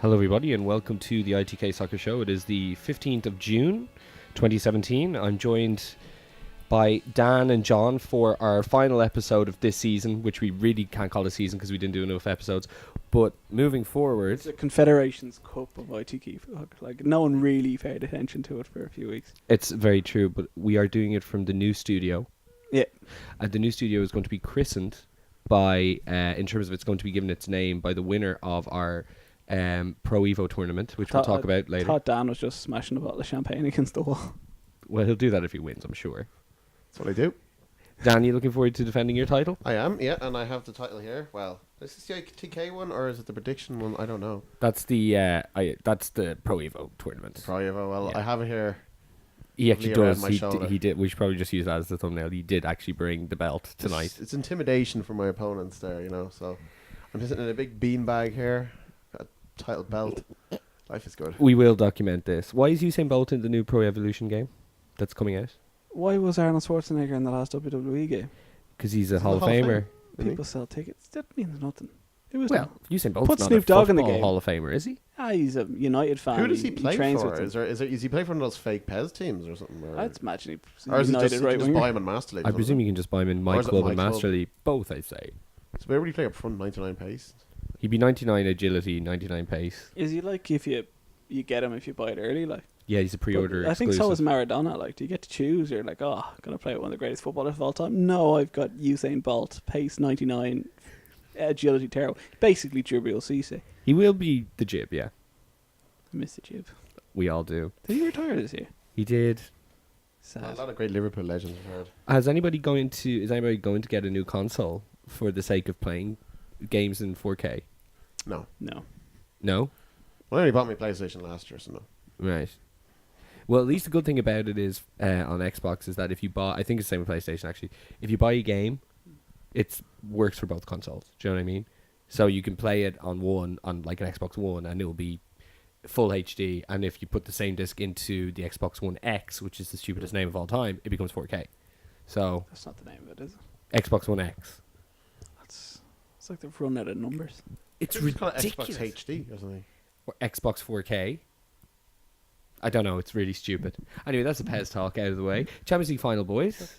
Hello, everybody, and welcome to the ITK Soccer Show. It is the 15th of June, 2017. I'm joined by Dan and John for our final episode of this season, which we really can't call a season because we didn't do enough episodes. But moving forward... It's the Confederations Cup of ITK. Like, no one really paid attention to it for a few weeks. It's very true, but we are doing it from the new studio. Yeah. And the new studio is going to be christened by, in terms of it's going to be given its name, by the winner of our... Pro Evo tournament, which we'll talk about later. I thought Dan was just smashing a bottle of champagne against the wall. Well, he'll do that if he wins, I'm sure. That's what I do. Dan, you looking forward to defending your title? I am, yeah, and I have the title here. Well, is this the ITK one or is it the prediction one? I don't know. That's the that's the Pro Evo tournament. Pro Evo. Well, Yeah. I have it here. He actually around does. my He, shoulder. he did. We should probably just use that as the thumbnail. He did actually bring the belt tonight. It's intimidation for my opponents there, you know. So I'm just sitting in a big beanbag here. Got a title belt. Life is good. We will document this. Why is Usain Bolt in the new Pro Evolution game that's coming out? Why was Arnold Schwarzenegger in the last WWE game? Because he's a Is he Hall a of Hall of Famer. Really? People sell tickets. That means nothing. It was Well, Usain Bolt's Put not Snoop a Dogg in the football game. Hall of Famer, is he? he's a United fan. Who does he play trains for? with them. Is he play for one of those fake Pez teams or something? Or I'd imagine he's or is it United just, right just winger. buy him in Master League? I or presume something? you can just buy him in Or My is it Club My and Club? Master League. Both, I'd say. So where would he play up front? 99 pace. He'd be 99 agility, 99 pace. Is he like if you get him if you buy it early? Like Yeah, he's a pre-order But I think so is exclusive. Maradona. Like, do you get to choose? You're like, oh, I'm gonna play with one of the greatest footballers of all time. No, I've got Usain Bolt, pace 99, agility terrible. Basically, Jibril Cisse. He will be the jib, yeah. I miss the Jib. We all do. Did he retire this year? He did. A Sad. lot of great Liverpool legends I've heard. Is anybody going to get a new console for the sake of playing games in 4K? No. No. No? Well, I only bought my PlayStation last year, so no. Right. Well, at least the good thing about it is on Xbox is that if you buy, I think it's the same with PlayStation actually. If you buy a game, it works for both consoles. Do you know what I mean? So you can play it on like an Xbox One, and it will be full HD. And if you put the same disc into the Xbox One X, which is the stupidest name of all time, it becomes 4K. So That's not the name of it, is it? Xbox One X. It's like they've run out of numbers. It's It's called ridiculous. Xbox HD or something. Or Xbox 4K. I don't know. It's really stupid. Anyway, that's the PES talk out of the way. Champions League final, boys.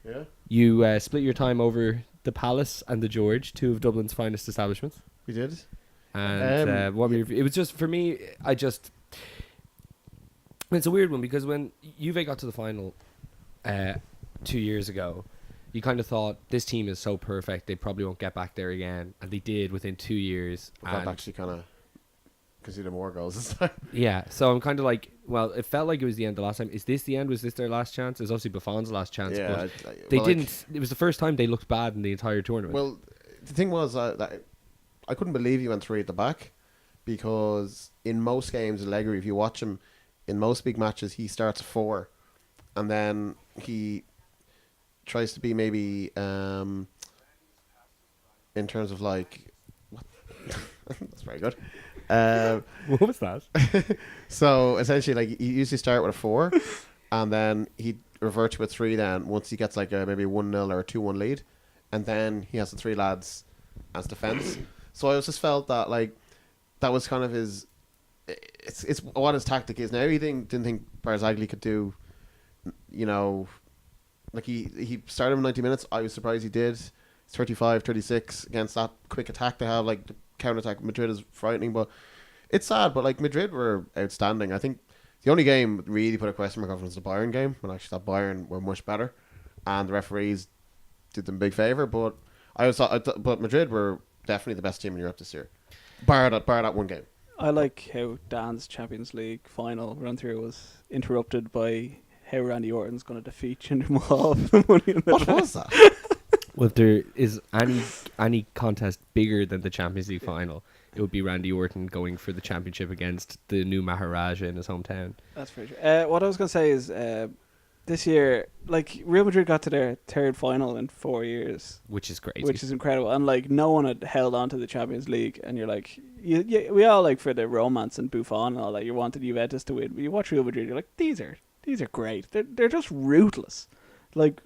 Yeah. You split your time over the Palace and the George, two of Dublin's finest establishments. We did. And it was just, for me, it's a weird one because when Juve got to the final 2 years ago, you kind of thought this team is so perfect, they probably won't get back there again. And they did within 2 years. That and actually kind of conceded more goals this time. yeah, so I'm kind of like, well, it felt like it was the end the last time. Is this the end? Was this their last chance? It was obviously Buffon's last chance. Yeah, But they didn't. It was the first time they looked bad in the entire tournament. Well, the thing was that I couldn't believe he went three at the back because in most games, Allegri, if you watch him in most big matches, he starts at 4, and then he tries to be maybe in terms of like. What? That's very good. What was that? So essentially, like he usually start with a 4, and then he revert to a 3. Then once he gets like maybe a 1-0 or a 2-1 lead, and then he has the 3 lads as defense. So I just felt that like that was kind of his. It's what his tactic is now. He didn't think Barzagli could do. You know, like he started in 90 minutes. I was surprised he did. 35, 36 against that quick attack they have. Like the counter attack Madrid is frightening, but it's sad. But like Madrid were outstanding. I think the only game that really put a question mark on was the Bayern game, when I actually thought Bayern were much better, and the referees did them a big favour. But but Madrid were definitely the best team in Europe this year, bar that one game. I like how Dan's Champions League final run through was interrupted by how Randy Orton's going to defeat Jinder Mahal for the Money in the What Bank. was that? Well, if there is any contest bigger than the Champions League final, it would be Randy Orton going for the championship against the new Maharaja in his hometown. That's very true. What I was going to say is this year, like Real Madrid got to their third final in 4 years, Which is crazy. which is incredible. And like no one had held on to the Champions League, and you're like, we all like for the romance and Buffon and all that. You wanted Juventus to win, but you watch Real Madrid, you're like, these are great. They're just ruthless. like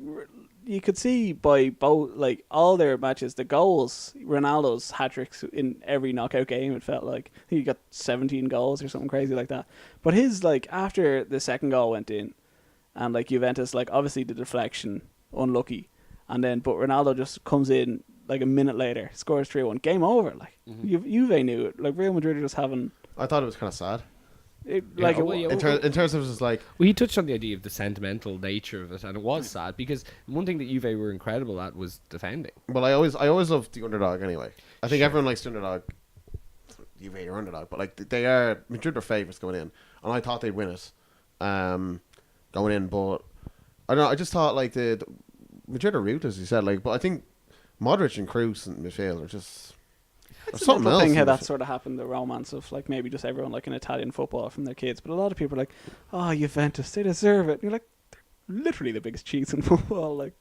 you could see by both like all their matches, the goals, Ronaldo's hat tricks in every knockout game. It felt like he got 17 goals or something crazy like that. But his like after the second goal went in, and like Juventus, like obviously the deflection unlucky, and then but Ronaldo just comes in like a minute later, scores 3-1, game over. Like Juve knew it. Like Real Madrid are just having. I thought it was kind of sad. In terms of just like, well, he touched on the idea of the sentimental nature of it, and it was sad because one thing that Juve were incredible at was defending. well, I always loved the underdog anyway. I think everyone likes the underdog. Juve are underdog, but like they are Madrid are favourites going in, and I thought they'd win it, going in. But I don't know. I just thought like the Madrid are root, as you said. Like, but I think Modric and Kroos in midfield are just. It's a little thing how that sort of happened, the romance of like maybe just everyone like an Italian football from their kids, but a lot of people are like, oh, Juventus, they deserve it. And you're like, they're literally the biggest cheats in football. Like,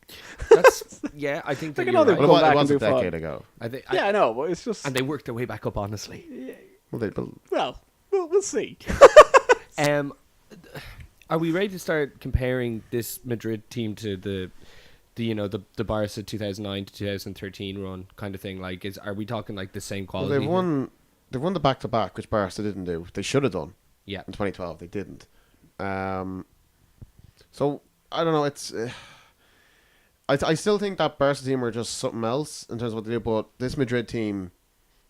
that's I think that Like, I you're know they right. go Well, back it was a and do fun. decade ago. I know, but it's just and they worked their way back up, honestly. well, we'll see. Are we ready to start comparing this Madrid team to the Barca 2009 to 2013 run kind of thing? Like, are we talking like the same Well, quality? they've won the back to back, which Barca didn't do. They should have done. Yeah. In 2012, they didn't. So I don't know. It's. I still think that Barca team are just something else in terms of what they do. But this Madrid team,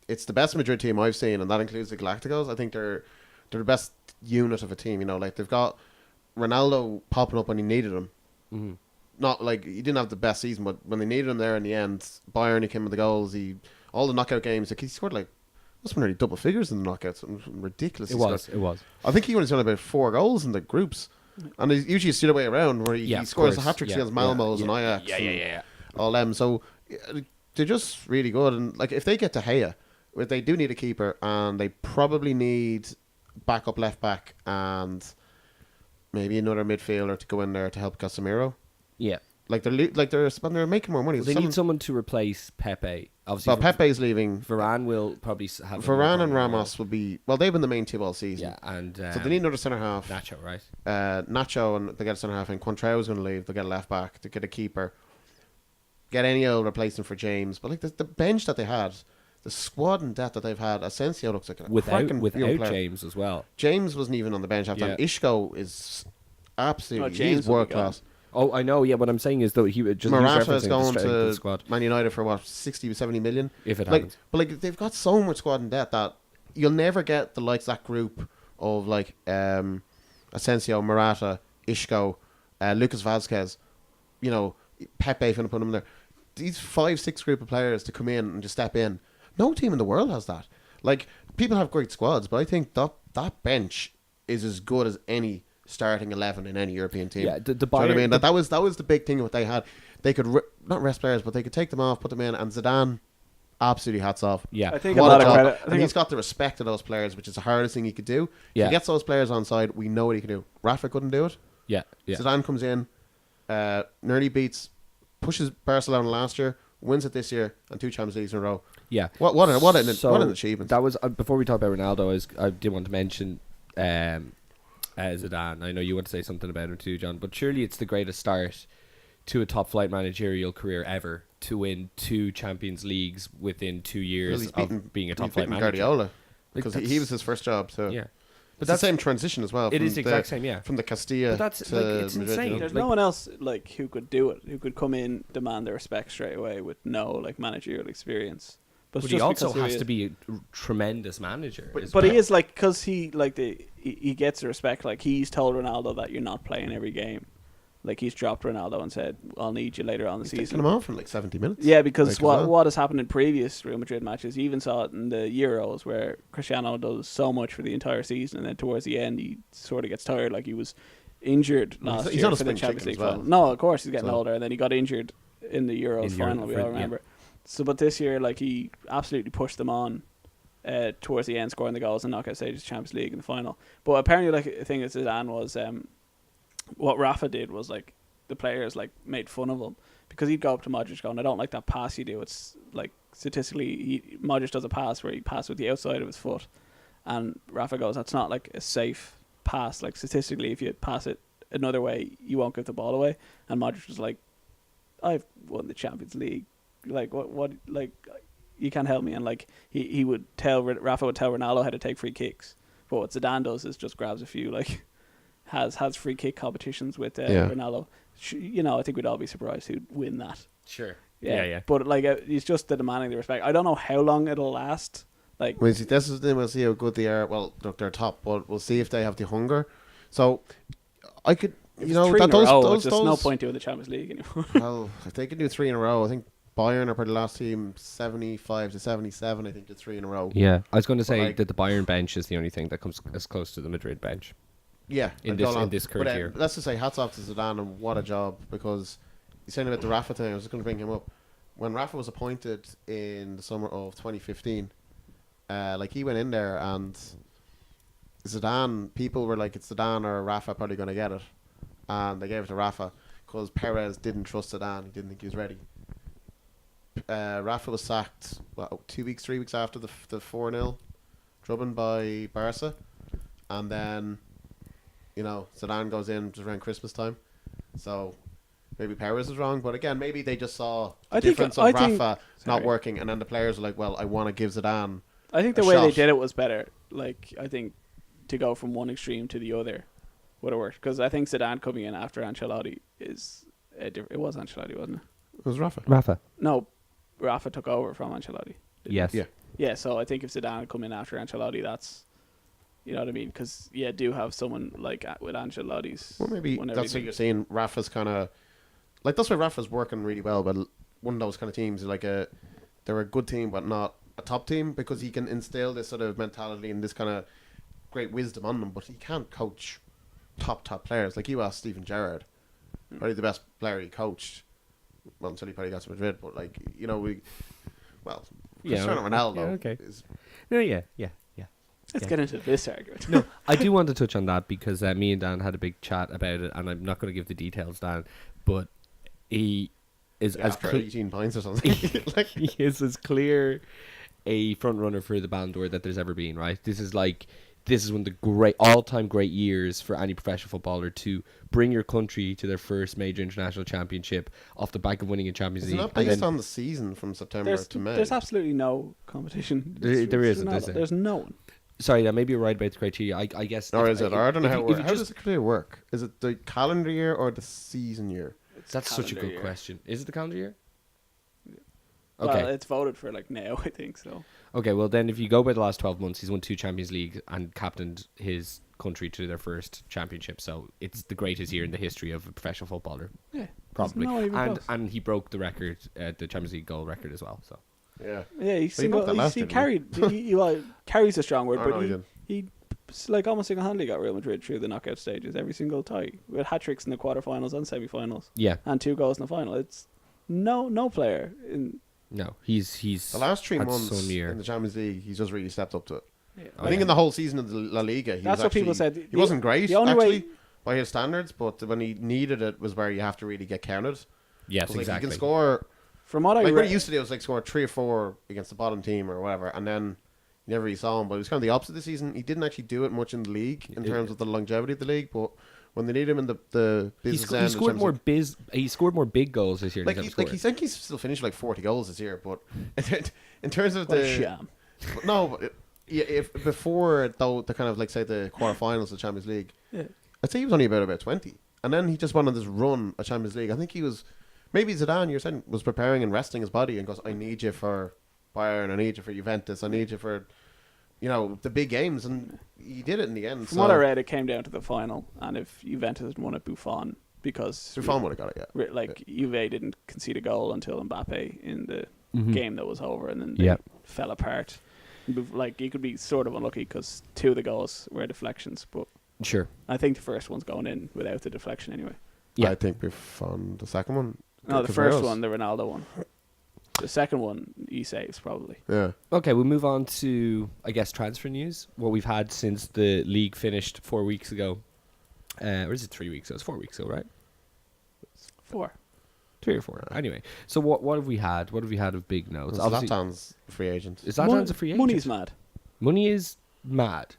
it's the best Madrid team I've seen, and that includes the Galacticos. I think they're the best unit of a team. You know, like they've got Ronaldo popping up when he needed him. Mm-hmm. Not like he didn't have the best season, but when they needed him there in the end, Bayern, he came with the goals. All the knockout games, like he scored like must have been nearly double figures in the knockouts. It was ridiculous. It was. I think he only done about 4 goals in the groups, and it's usually it's the other way around where he scores the hat tricks against Malmö's and Ajax. Yeah. All them. So they're just really good, and like if they get De Gea, they do need a keeper, and they probably need backup left back and maybe another midfielder to go in there to help Casemiro. Yeah. They're making more money. Well, they need someone to replace Pepe. Obviously, Well, Pepe's leaving. Varane will probably have. Varane and Ramos will be. Well, they've been the main two all season. Yeah, and so they need another centre half. Nacho, right? Nacho, and they get a centre half, and Contrao's going to leave. They get a left back. They get a keeper. Get any old replacement for James, but like the bench that they had, the squad and depth that they've had, Asensio looks like a without player. James as well. James wasn't even on the bench after. Yeah. Isco is absolutely James he's world class. Oh, I know. Yeah, what I'm saying is though he just Morata is going the to squad Man United for what 60 70 million if it happens. But like they've got so much squad and depth that you'll never get the likes of that group of like Asensio, Morata, Isco, Lucas Vazquez, you know, Pepe if you want to put them there. These 5-6 group of players to come in and just step in. No team in the world has that. Like people have great squads, but I think that bench is as good as any starting 11 in any European team. Yeah, the Do you know what I mean? That was the big thing what they had. They could not rest players, but they could take them off, put them in, and Zidane, absolutely hats off. Yeah, I think a lot of credit. And he's got the respect of those players, which is the hardest thing he could do. Yeah. If he gets those players on side, we know what he can do. Rafa couldn't do it. Yeah. Zidane comes in, nearly pushes Barcelona last year, wins it this year, and 2 Champions Leagues in a row. Yeah. What an achievement. That was before we talk about Ronaldo. I did want to mention Zidane. I know you want to say something about him too, John, but surely it's the greatest start to a top flight managerial career ever to win 2 Champions Leagues within 2 years of being a top flight manager. Guardiola, because he was his first job. So yeah, but that's the same transition as well. It is the exact same. Yeah, from the Castilla. But that's to it's Madrid, insane. you know? There's no one else like who could do it, who could come in, demand their respect straight away with no like managerial experience. But he also has to be a tremendous manager. But he is like because he gets the respect. Like he's told Ronaldo that you're not playing every game. Like he's dropped Ronaldo and said, "I'll need you later on the season." Taking him off for like 70 minutes. Yeah, because what has happened in previous Real Madrid matches, you even saw it in the Euros where Cristiano does so much for the entire season, and then towards the end he sort of gets tired. Like he was injured last year for the Champions League final. No, of course he's getting older, and then he got injured in the Euros final. We all remember. Yeah. So, but this year, like he absolutely pushed them on towards the end, scoring the goals and knockout stages, Champions League in the final. But apparently, like the thing with Zidane was, what Rafa did was like the players like made fun of him because he'd go up to Modric going, "I don't like that pass you do. It's like statistically, Modric does a pass where he passes with the outside of his foot, and Rafa goes, that's not like a safe pass. Like statistically, if you pass it another way, you won't give the ball away. And Modric was like, I've won the Champions League. Like, what, like, you can't help me. And, like, he would tell, Rafa would tell Ronaldo how to take free kicks. But what Zidane does is just grabs a few, like, has free kick competitions with Ronaldo. You know, I think we'd all be surprised who'd win that. Sure. Yeah. Yeah. But, like, he's just demanding the respect. I don't know how long it'll last. Like, this is the thing. We'll see how good they are. Well, look, they're top, but we'll see if they have the hunger. So, I could, you know, that those there's no point doing the Champions League anymore. Well, if they can do 3 in a row, I think Bayern are probably the last team 75 to 77. I think did 3 in a row. Yeah, I was going to say like, that the Bayern bench is the only thing that comes as close to the Madrid bench. Yeah, in this current year. Let's just say hats off to Zidane and what a job, because you're saying about the Rafa thing. I was just going to bring him up. When Rafa was appointed in the summer of 2015, like he went in there and Zidane, people were like, it's Zidane or Rafa probably going to get it, and they gave it to Rafa because Perez didn't trust Zidane. He didn't think he was ready. Rafa was sacked 3 weeks after the 4-0 drubbing by Barca, and then, you know, Zidane goes in just around Christmas time. So maybe Perez was wrong, but again, maybe they just saw the difference of Rafa not working, and then the players were like, well, I want to give Zidane I think the way they did it was better. Like, I think to go from one extreme to the other would have worked, because I think Zidane coming in after Ancelotti is it was Ancelotti, wasn't it? It was Rafa. No, Rafa took over from Ancelotti. Yes. Yeah, so I think if Zidane had come in after Ancelotti, that's, you know what I mean? Because, do have someone like with Ancelotti's... Well, maybe that's what you're saying. Rafa's kind of... Like, that's why Rafa's working really well, but one of those kind of teams, like they're a good team, but not a top team, because he can instill this sort of mentality and this kind of great wisdom on them, but he can't coach top players. Like, you ask Steven Gerrard, probably the best player he coached, well, until he probably got to Madrid, but, like, you know, Cristiano Ronaldo is... Let's get into this argument. No, I do want to touch on that, because me and Dan had a big chat about it, and I'm not going to give the details, Dan, but he is as 18 pints or something. Like, he is as clear a front runner for the Ballon d'Or that there's ever been, right? This is one of the all-time great years for any professional footballer to bring your country to their first major international championship off the back of winning a Champions League. It's not based on the season from September to May. There's absolutely no competition. There isn't, is there? There's no one. Sorry, that may be right about the criteria. I guess. Or is it? Or I don't know how it works. How does the criteria work? Is it the calendar year or the season year? That's such a good question. Is it the calendar year? Okay. Well, it's voted for now, I think so. Okay, well then if you go by the last 12 months, he's won 2 Champions Leagues and captained his country to their first championship. So it's the greatest year in the history of a professional footballer. Yeah. Probably. And he broke the record, the Champions League goal record as well. So. Yeah. Yeah, he carried carries a strong word, but he like almost single-handedly got Real Madrid through the knockout stages every single tie, with hat-tricks in the quarterfinals and semi-finals. Yeah. And 2 goals in the final. It's no player in... No, he's the last 3 months in the Champions League, he's just really stepped up to it. Yeah. I think in the whole season of the La Liga, that's what people said. He wasn't great, actually, by his standards, but when he needed it was where you have to really get counted. Yes, exactly. Like, you can score... From what what he used to do was like score 3 or 4 against the bottom team or whatever, and then you never really saw him. But it was kind of the opposite this season. He didn't actually do it much in the league in terms of the longevity of the league, but when they need him in the business end, he scored more big goals this year. Like he's still finished like 40 goals this year, but in terms of sham. But if before though the kind of like say the quarterfinals of the Champions League, I'd say he was only about 20, and then he just went on this run of Champions League. I think he was. Maybe Zidane, you're saying, was preparing and resting his body and goes, I need you for Bayern, I need you for Juventus, I need you for, the big games. And he did it in the end. From what I read, it came down to the final. And if Juventus had won at Buffon, because... Buffon would have got it, yeah. Juve didn't concede a goal until Mbappe in the game that was over. And then they fell apart. Like, you could be sort of unlucky because 2 of the goals were deflections. But sure. I think the first one's going in without the deflection anyway. Yeah. I think Buffon, the second one... No, the first one, the Ronaldo one. The second one, he saves probably. Yeah. Okay, we'll move on to, I guess, transfer news. What we've had since the league finished 4 weeks ago. Or is it 3 weeks ago? It's 4 weeks ago, right? 4. 3 or 4. Anyway, so what have we had? What have we had of big notes? Zlatan's a free agent. Is Zlatan's a free agent? Money's mad. Money is mad.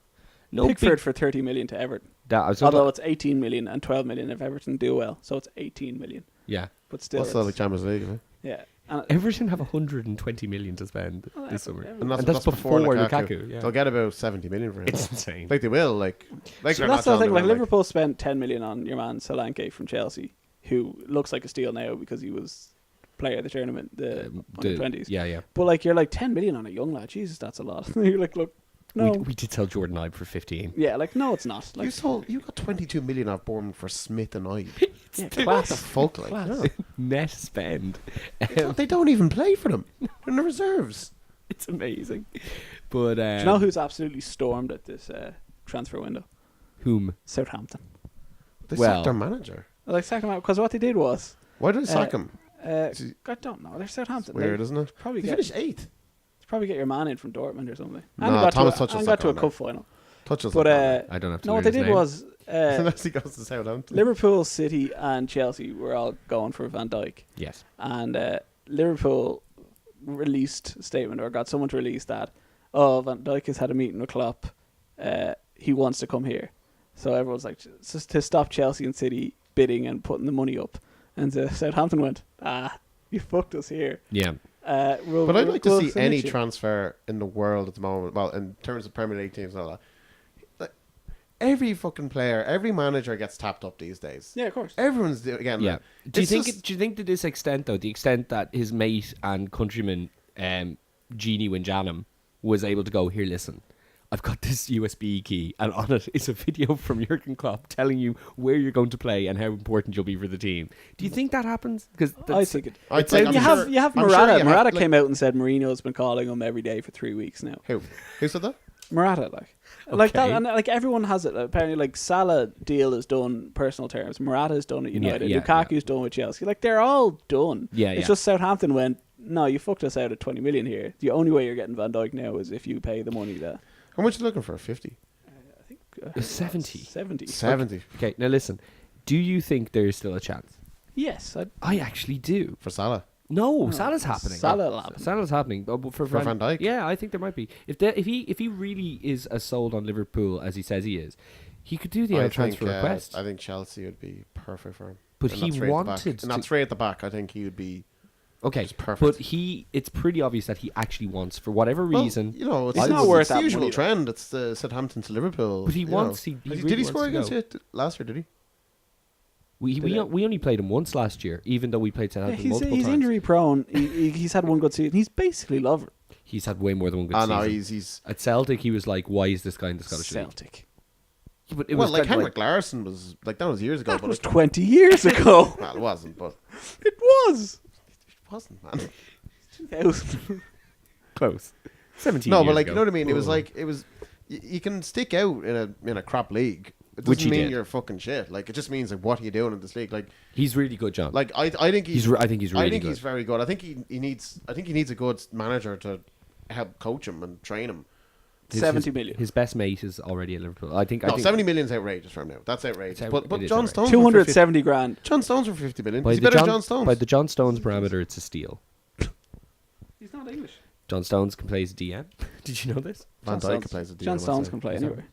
No Pickford for 30 million to Everton. Although it's 18 million and 12 million if Everton do well, so it's 18 million. Yeah. But still, What's the Champions League? Isn't it? Yeah. And Everton have 120 million to spend this summer. And that's before Lukaku. Yeah. They'll get about 70 million for him. It's insane. Like they will. Like so that's the thing. Like Liverpool spent 10 million on your man Solanke from Chelsea, who looks like a steal now because he was player of the tournament, the under-20s. Yeah. But like you're like 10 million on a young lad. Jesus, that's a lot. You're like, look, no. We did sell Jordan Ibe for 15. Yeah, like no, it's not. Like you got 22 million off Bournemouth for Smith and Ibe. yeah, What class. the fuck, like? Class. Yeah. Net spend. They don't even play for them. They're in the reserves. It's amazing. But Do you know who's absolutely stormed at this transfer window? whom? Southampton. They Well- sacked their manager. Like sack him out because what they did was Why did they sack him? I don't know. They're Southampton. Weird, isn't it? Probably They get finished 8th. your man in from Dortmund or something. No, Thomas Tuchel's and not got to a going cup there. final. Touches. But I don't have to no, what learn they his did name. was unless he goes to Southampton. Liverpool, City, and Chelsea were all going for Van Dijk, Yes. and Liverpool released a statement or got someone to release that Van Dijk has had a meeting with Klopp. He wants to come here, so everyone's like just to stop Chelsea and City bidding and putting the money up, and Southampton went, you fucked us here. Yeah. But I'd like to see any transfer. transfer in the world at the moment. Well, in terms of Premier League teams and all that. Like, every fucking player, every manager gets tapped up these days. Yeah, of course. Everyone's doing again. Yeah. Like, Do you it's think? just- Do you think to this extent, though, the extent that his mate and countryman, Genie Winjanum, was able to go here? Listen, I've got this USB key, and on it is a video from Jurgen Klopp telling you where you're going to play and how important you'll be for the team. Do you think that happens? Because I think it. I'd say I'm you sure- have I'm Murata. sure you have, Murata like- came out and said Mourinho's been calling him every day for 3 weeks now. Who said that? Murata, like that, Okay. and like everyone has it. Apparently, like Salah deal is done personal terms. Murata's done at United. yeah, Lukaku's done with Chelsea. Like they're all done. Yeah, It's just Southampton went, no, you fucked us out at 20 million here. The only way you're getting Van Dijk now is if you pay the money that. How much are you looking for? 50? I think 70. 70. 70 Okay, now listen. Do you think there is still a chance? Yes, I actually do. for Salah. No, Salah's happening. Salah happen. Salah's happening. But for Van Dijk? Yeah, I think there might be. If he really is as sold on Liverpool as he says he is, he could do the I out transfer think, request. I think Chelsea would be perfect for him. But In he that three at the back. wanted In that to- 3 at the back, I think he would be. Okay, It's perfect. but it's pretty obvious that he actually wants, for whatever reason. Well, you know, it's, It's not it's worth the that usual money, trend. It's the Southampton to Liverpool. But he you wants. know. He Did really he score wants to against go. it last year? Did he? We only played him once last year, even though we played Southampton multiple he's times. injury prone. He's had one good season. He's basically loved He's had way more than one good Ah, season. no, he's. At Celtic, he was like, "Why is this guy in the Scottish League?" Celtic. Yeah, but it Well, was like kind of Henrik Larsson was like that was years ago, That but was it, 20 years ago. well, it wasn't, but It was. it wasn't, man. 2000. close. 17 No, years but like ago. you know what I mean. It was Oh. like it was. You can stick out in a crap league. It Which doesn't he mean did. you're fucking shit. Like it just means like what are you doing in this league? Like He's really good, John. I think I think he's really I think good. he's very good. I think he needs a good manager to help coach him and train him. 70 million. His best mate is already at Liverpool. I think. No, 70 million is outrageous for him now. That's outrageous. It's But it is John outrageous. Stones for 50 270 grand. John Stones for 50 million. By He's the better John, than John Stones. by the John Stones parameter, it's a steal. He's not English. John Stones can play as DM. Did you know this? Van John Dijk plays a John Stones can play anywhere.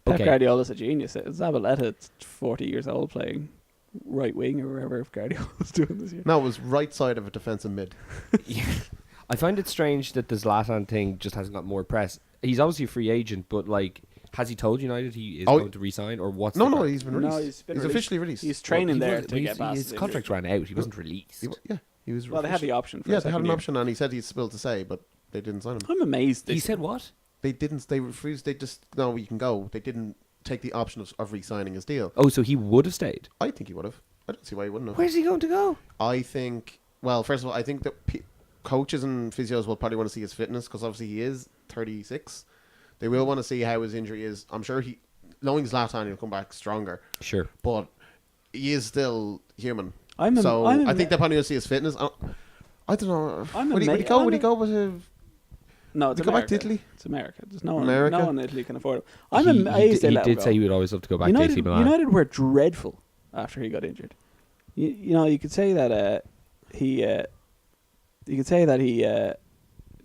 Okay. Pep Guardiola's a genius. Zabaleta's 40 years old playing right wing or wherever Guardiola's doing this year. No, it was right side of a defensive mid. Yeah. I find it strange that the Zlatan thing just hasn't got more press. He's obviously a free agent, but like, has he told United he is going to resign, or what's? No, the no, crack? he's been No, released. he's been He's released. officially released. He's training there to His get past his contract ran out. He wasn't released. He was. Well, they had the option for a Yeah, they had second an year. option, and he said he's still to say, but they didn't sign him. I'm amazed. He said what? They didn't. They refused. They just no, you can go. They didn't take the option of re-signing his deal. Oh, so he would have stayed. I think he would have. I don't see why he wouldn't have. Where's he going to go? I think. Well, first of all, I think that coaches and physios will probably want to see his fitness because obviously he is 36. They will want to see how his injury is. I'm sure knowing Zlatan, he'll come back stronger. Sure. But he is still human. I'm I think they probably will see his fitness. I don't know. Would he go? Would he go with a? No, it's Would he go back to America. Italy? It's America. There's no one. America? No one in Italy can afford him. I'm amazed He they let him did go. say he would always love to go back to AC Milan. United were dreadful after he got injured. You know, you could say that he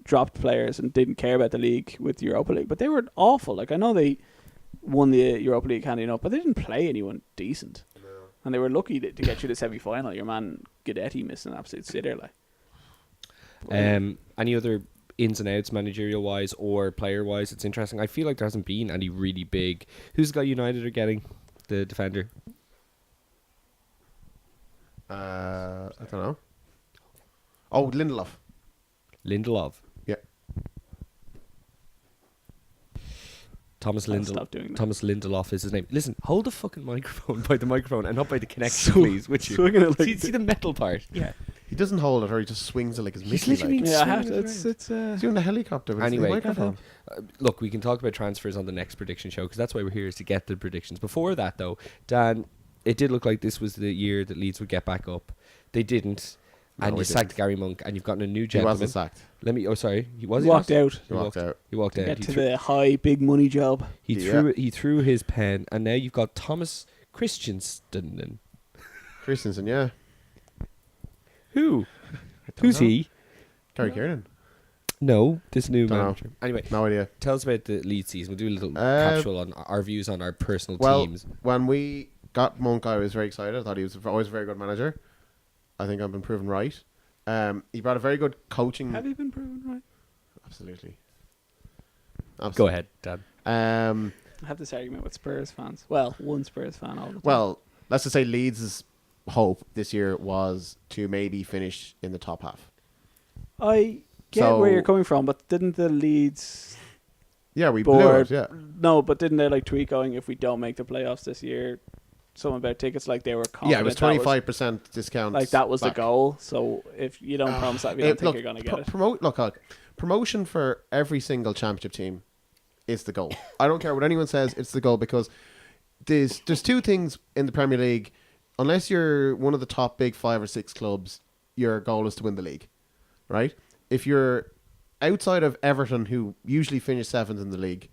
dropped players and didn't care about the league with the Europa League, but they were awful. Like I know they won the Europa League handing up, but they didn't play anyone decent. No. And they were lucky to get you to the semi-final. Your man Guidetti missed an absolute sitter. Like. Any other ins and outs managerial wise or player wise? It's interesting. I feel like there hasn't been any really big. Who's the guy United are getting? The defender. I don't know. Oh, Lindelof. Lindelof. Yeah. Thomas I'll stop doing that. Thomas Lindelof is his name. Listen, hold the fucking microphone by the microphone and not by the connection, So- please, would you? swinging it like see the metal part? Yeah. He doesn't hold it, or he just swings it like his He's Mickey. literally- Like. Yeah, I have swinging to. it It's He's doing the helicopter with Anyway, the microphone. Look, we can talk about transfers on the next prediction show because that's why we're here, is to get the predictions. Before that, though, Dan, it did look like this was the year that Leeds would get back up. They didn't. No, And we you sacked didn't. Gary Monk, and you've gotten a new He gentleman. wasn't sacked. Let me. Oh, sorry. He was. walked not? out. He walked out. He walked to out. get He to threw, the high, big money job. he Yeah. threw. He threw his pen, and now you've got Thomas Christiansen. Christensen, yeah. Who? I don't Who's know. he? Gary Kieran. No, this new Dunno. manager. Anyway, No idea. tell us about the Leeds season. We'll do a little capsule on our views on our personal Well, teams. when we got Monk, I was very excited. I thought he was always a very good manager. I think I've been proven right. He brought a very good coaching. Have you been proven right? Absolutely. Go ahead, Dan. I have this argument with Spurs fans. Well, one Spurs fan all the time. Well, let's just say Leeds' hope this year was to maybe finish in the top half. I get So- where you're coming from, but didn't the Leeds Yeah, we blew board? it. Yeah. No, but didn't they like tweet going, if we don't make the playoffs this year, something about tickets, like they were confident Yeah, it was that 25% discount. like that was back. the goal. So if you don't promise that, we don't think Look, you're going to get it. Promotion for every single championship team is the goal. I don't care what anyone says, it's the goal, because there's two things in the Premier League. Unless you're one of the top big 5 or 6 clubs, your goal is to win the league, right? If you're outside of Everton, who usually finish 7th in the league,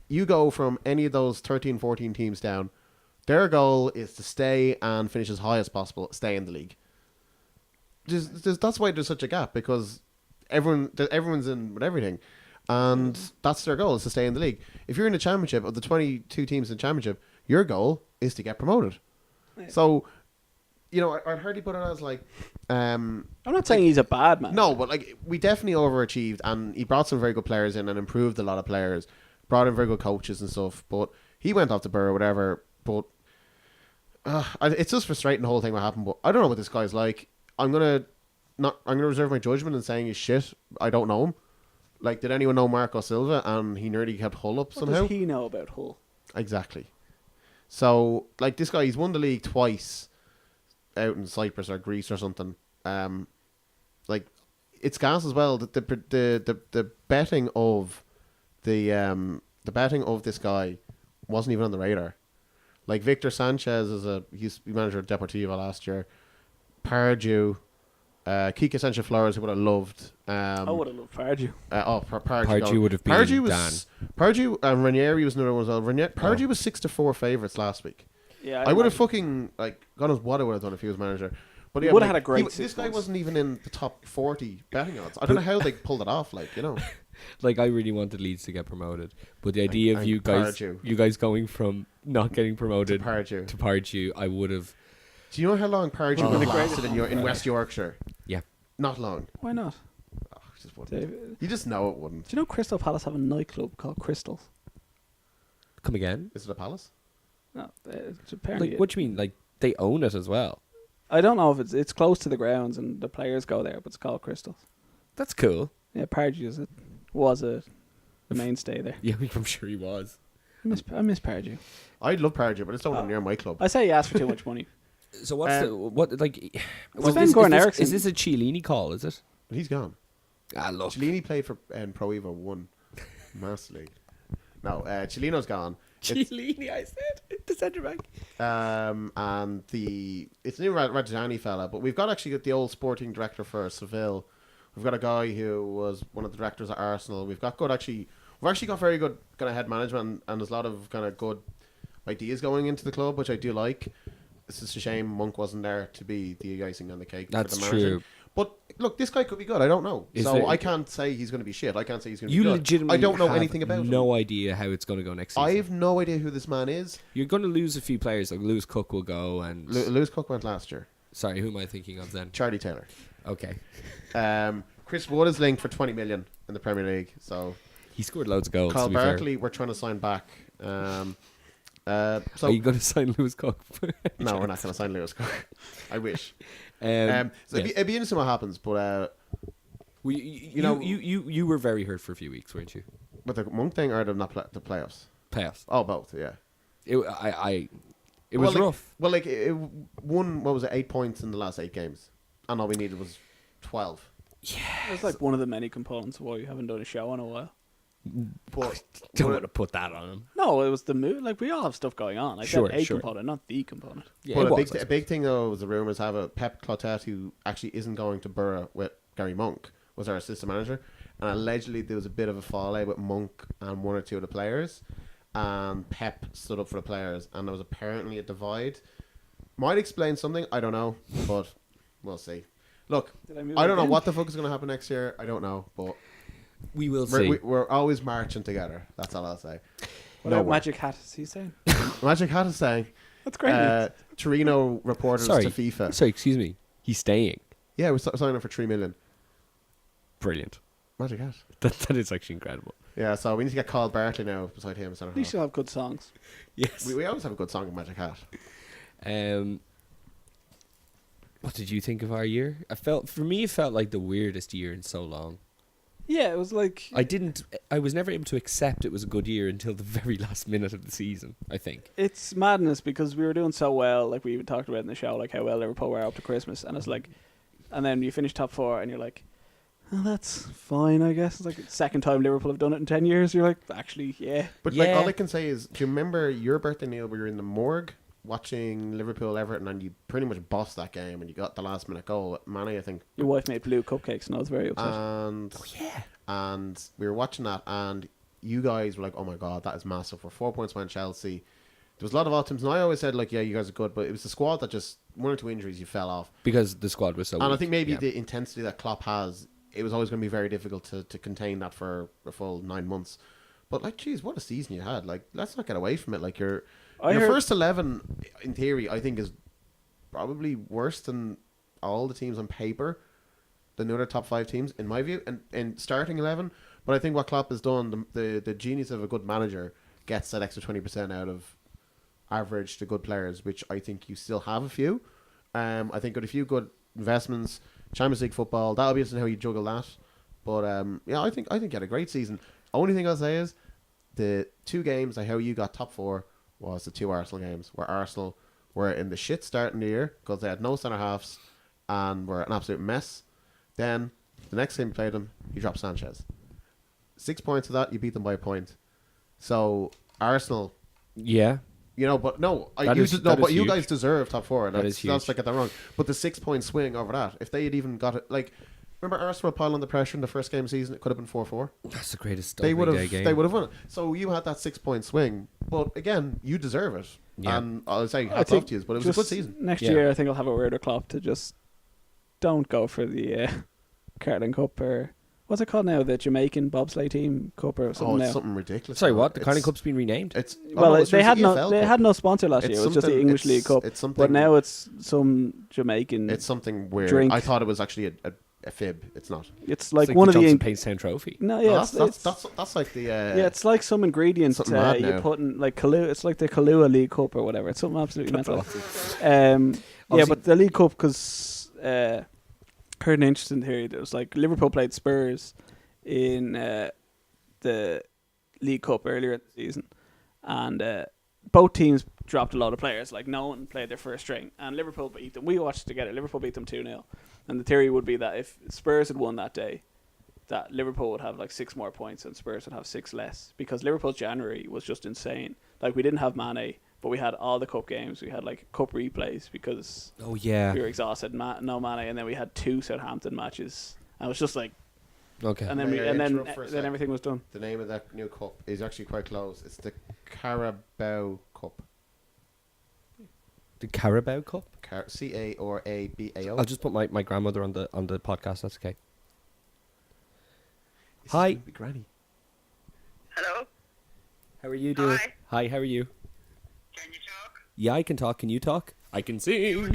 you go from any of those 13, 14 teams down, their goal is to stay and finish as high as possible, stay in the league. That's why there's such a gap, because everyone's in with everything, and that's their goal, is to stay in the league. If you're in the championship, of the 22 teams in the championship, your goal is to get promoted. Yeah. So, I'd hardly put it as like, I'm not saying he's a bad man. no, but like we definitely overachieved, and he brought some very good players in and improved a lot of players, brought in very good coaches and stuff. But he went off the Borough, whatever. But it's just frustrating, the whole thing what happened. But I don't know what this guy's like. I'm gonna reserve my judgment in saying he's shit. I don't know him. Like, did anyone know Marco Silva? And he nearly kept Hull up What somehow. does he know about Hull? Exactly. So, like, this guy, he's won the league twice out in Cyprus or Greece or something. Like, it's gas as well. The betting of the betting of this guy wasn't even on the radar. Like, Victor Sanchez he's manager of Deportivo last year. Pardew, Kike Sanchez-Flores, who would have loved. I would have loved Pardew. Pardew would have been Pardew and Ranieri was another one as well. Pardew was 6-4 favourites last week. Yeah, I would have fucking, like, God knows what I would have done if he was manager. But yeah, Would have like, had a great this 6 guy months. wasn't even in the top 40 betting odds. I don't know how they pulled it off, like, Like, I really wanted Leeds to get promoted, but the idea of you guys going from not getting promoted to Pardew, I would have. Do you know how long Pardew would have lasted in West Yorkshire? Yeah. Not long. Why not? Oh, just wouldn't. David. You just know it wouldn't. Do you know Crystal Palace have a nightclub called Crystals? Come again? Is it a palace? No, it's apparently. Like, what do you mean? Like, they own it as well? I don't know if it's close to the grounds and the players go there, but it's called Crystals. That's cool. Yeah, Pardew was a mainstay there. Yeah, I'm sure he was. I miss Pardew. I'd love Pardew, but it's not near my club. I say he asked for too much money. So what's Sven-Goran Eriksson. Is this a Chiellini call? Is it? But he's gone. Look. Chiellini played for Pro Evo 1 Master League. No, Chiellino's gone. Chiellini, I said, the centre back. And it's a new Rajani fella, but we've got the old sporting director for Seville. We've got a guy who was one of the directors at Arsenal. We've actually got very good kind of head management, and there's a lot of kind of good ideas going into the club, which I do like. It's just a shame Monk wasn't there to be the icing on the cake. That's for the managing. true. But look, this guy could be good. I don't know. I can't say he's going to be shit. I can't say he's going to be good. Legitimately I don't know have anything about him. no idea how it's going to go next season. I have no idea who this man is. You're going to lose a few players. Like Lewis Cook will go, and Lewis Cook went last year. Sorry, who am I thinking of then? Charlie Taylor. Okay. Chris Wood is linked for 20 million in the Premier League. So he scored loads of goals. Carl Barkley, we're trying to sign back. Are you going to sign Lewis Cook? No, we're not going to sign Lewis Cook. I wish. It'd be interesting what happens, but you were very hurt for a few weeks, weren't you? With the Monk thing or the playoffs? Playoffs. Oh, both. Yeah. It was rough. Well, like it won. What was it? 8 points in the last 8 games, and all we needed was 12. Yeah, it's like one of the many components of why we haven't done a show in a while. But don't want to put that on him. No, it was the mood. Like we all have stuff going on. Like sure, component, not the component. Yeah, but a big thing though was the rumours have a Pep Clotet who actually isn't going to Borough with Gary Monk was our assistant manager, and allegedly there was a bit of a fallout with Monk and one or two of the players, and Pep stood up for the players, and there was apparently a divide. Might explain something, I don't know, but we'll see. Look, I don't know what the fuck is going to happen next year. I don't know, but we will see. We're always marching together. That's all I'll say. What about Magic Hat? Is he saying? Magic Hat is saying. That's great. Torino reported to FIFA. Sorry, excuse me. He's staying. Yeah, we're signing up for 3 million. Brilliant. Magic Hat. That is actually incredible. Yeah, so we need to get Carl Bartley now beside him. At least you'll have good songs. Yes. We always have a good song with Magic Hat. What did you think of our year? It felt like the weirdest year in so long. Yeah, it was like I was never able to accept it was a good year until the very last minute of the season, I think. It's madness because we were doing so well, like we even talked about in the show, like how well Liverpool were up to Christmas, and it's like, and then you finish top 4 and you're like, oh, that's fine, I guess. It's like the second time Liverpool have done it in 10 years. You're like, actually, yeah. But like all I can say is, do you remember your birthday, Neil, we were in the morgue watching Liverpool Everton, and you pretty much bossed that game, and you got the last minute goal. Mane, I think. Your wife made blue cupcakes, and I was very upset. And we were watching that, and you guys were like, "Oh my god, that is massive! We're 4 points behind Chelsea." There was a lot of optimism, and I always said, like, "Yeah, you guys are good," but it was the squad that just 1 or 2 injuries, you fell off because the squad was so. And weak. I think maybe the intensity that Klopp has, it was always going to be very difficult to contain that for a full 9 months. But like, geez, what a season you had! Like, let's not get away from it. Like your first 11, in theory, I think is probably worse than all the teams on paper, than the other top 5 teams, in my view, and starting 11. But I think what Klopp has done, the genius of a good manager gets that extra 20% out of average to good players, which I think you still have a few. I think with a few good investments, Champions League football, that'll be interesting how you juggle that. But yeah, I think you had a great season. Only thing I'll say is the 2 games, like how you got top 4, was the 2 Arsenal games, where Arsenal were in the shit start in the year because they had no centre halves and were an absolute mess. Then the next time you played them, you dropped Sanchez. 6 points of that, you beat them by a point. So Arsenal, yeah, you know, but no, you guys deserve top 4. That's like get that wrong. But the 6 point swing over that, if they had even got it, like, remember Arsenal piled under pressure in the first game of the season, it could have been 4-4. That's the greatest. They would game. They would have won it. So you had that 6 point swing, but again, you deserve it. Yeah. And I'll say hats off to you, but it was a good season. Next year, I think I'll have a word with Klopp to just don't go for the Carling Cup, or what's it called now? The Jamaican bobsleigh team cup or something. It's something ridiculous. Sorry, what? The Carling Cup's been renamed. They had no sponsor last year. It was just the English League Cup. But now it's some Jamaican. It's something weird. Drink. I thought it was actually a fib. It's not. It's like one the of the Paynestown Trophy. No, yeah, that's like the. It's like some ingredient you put in, like Kahlua. It's like the Kahlua League Cup or whatever. It's something absolutely mental. But the League Cup, because heard an interesting theory. There was like Liverpool played Spurs in the League Cup earlier in the season, and both teams dropped a lot of players. Like no one played their first string, and Liverpool beat them. We watched together. Liverpool beat them 2-0, and the theory would be that if Spurs had won that day, that Liverpool would have like 6 more points and Spurs would have 6 less, because Liverpool's January was just insane. Like we didn't have Mane, but we had all the cup games. We had like cup replays because we were exhausted. No Mane, and then we had 2 Southampton matches. And it was just like and then everything was done. The name of that new cup is actually quite close. It's the Carabao Cup. The Carabao Cup? Carabao. I'll just put my grandmother on the podcast. That's okay. This Hi. is gonna be Granny. Hello? How are you doing? Hi. How are you? Can you talk? Yeah, I can talk. Can you talk? I can see. I'm at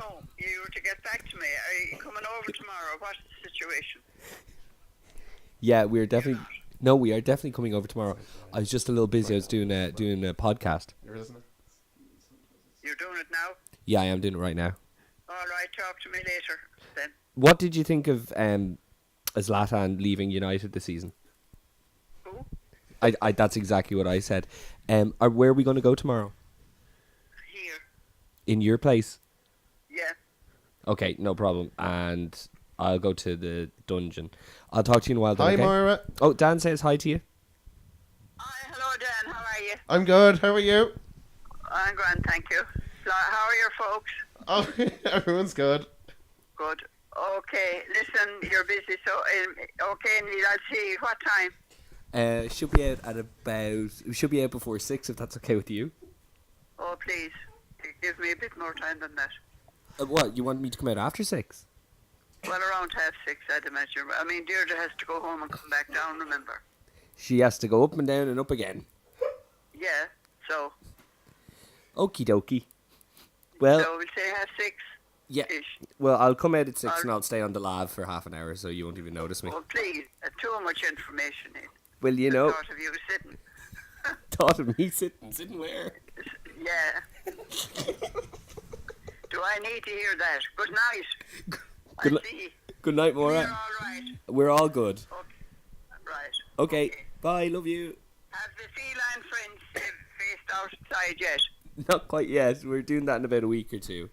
home. You were to get back to me. Are you coming over tomorrow? What's the situation? Yeah, we are definitely. No, we are definitely coming over tomorrow. I was just a little busy. I was doing a podcast. You're listening? You're doing it now? Yeah, I am doing it right now. All right, talk to me later then. What did you think of Zlatan leaving United this season? Who? I that's exactly what I said. Where are we going to go tomorrow? Here. In your place? Yeah. Okay, no problem. And I'll go to the dungeon. I'll talk to you in a while. Then, Hi, okay? Moira. Oh, Dan says hi to you. Hi, hello Dan, how are you? I'm good. How are you? I'm grand, thank you. How are your folks? Oh, everyone's good. Good. Okay, listen, you're busy, so okay, Neill, I'll see you. What time? Should be out at about. Should be out before 6 if that's okay with you. Oh, please. Give me a bit more time than that. What, you want me to come out after 6? Well, around 6:30, I'd imagine. I mean, Deirdre has to go home and come back down, remember? She has to go up and down and up again. Yeah, so... Okie dokie. Well, So we'll say 6. yeah. Ish. Well, I'll come out at 6 and I'll stay on the lab for half an hour so you won't even notice me. Oh, please. Too much information in. Well, you know, Thought of you sitting. thought of me sitting where? Yeah. Do I need to hear that? Good night. Good, I see. good night, You're Maura. all right. We're all good. Okay. Right. Okay. Bye. Love you. Have the feline friends faced outside yet? Not quite yet. We're doing that in about a week or two.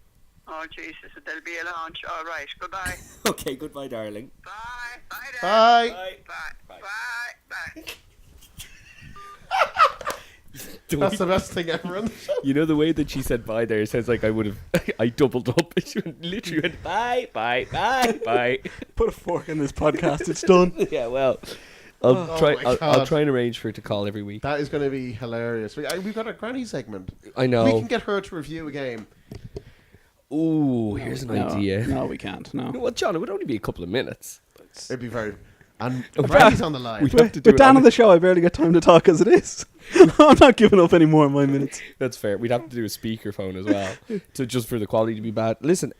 Oh, Jesus. There'll be a launch. All right. Goodbye. Okay. Goodbye, darling. Bye. Bye, Dad. Bye. Bye. Bye. Bye. That's the best thing ever. On the show. You know the way that she said bye there sounds like I would have. I doubled up. She literally went bye, bye, bye, bye. Put a fork in this podcast. It's done. Yeah, well, I'll try. my I'll God. try and arrange for her to call every week. That is going to be hilarious. We've got a Granny segment. I know. We can get her to review a game. Ooh, here's an idea. No, we can't. No. Well, John, it would only be a couple of minutes. It'd be very... And Granny's on the line. We have to do With it Dan on on the show, I barely get time to talk as it is. I'm not giving up any more of my minutes. That's fair. We'd have to do a speakerphone as well, to just for the quality to be bad. Listen,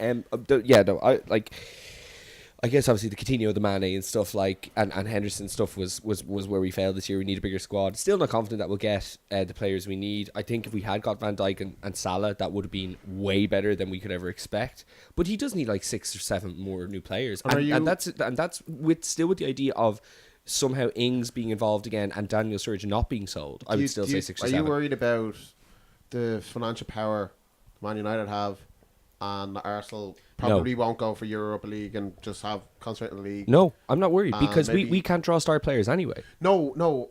I guess obviously the Coutinho, the Mane and stuff like, and Henderson stuff was where we failed this year. We need a bigger squad. Still not confident that we'll get the players we need. I think if we had got Van Dijk and Salah, that would have been way better than we could ever expect. But he does need like 6 or 7 more new players, and that's with the idea of somehow Ings being involved again and Daniel Sturridge not being sold. I would still say 6 or 7. Are you worried about the financial power Man United have, and Arsenal probably won't go for Europa League and just have concentrate in the league? No, I'm not worried because maybe- we can't draw star players anyway. No.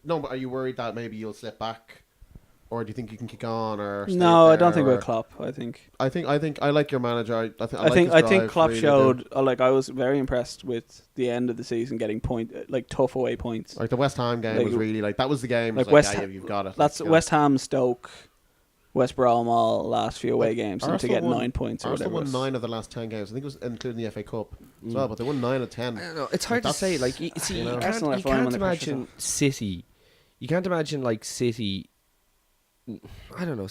But are you worried that maybe you'll slip back, or do you think you can kick on? Or stay No, I there, don't think or- we're Klopp. I think I think I like your manager. I I think his Klopp drive, really showed do. I was very impressed with the end of the season getting tough away points. Like the West Ham game Like- was really like that was the game. like Like West yeah, Ham- you've got it. That's Let's go. West Ham, Stoke, West Brom all last few away games, and to Arsenal get won- 9 points or Arsenal whatever. won 9 of the last 10 games. I think it was including the FA Cup as well, but they won 9 of 10. I don't know. It's hard to That's- say. Like, you know. Arsenal are you fine when can't the pressure's imagine City. You can't imagine like City. I don't know.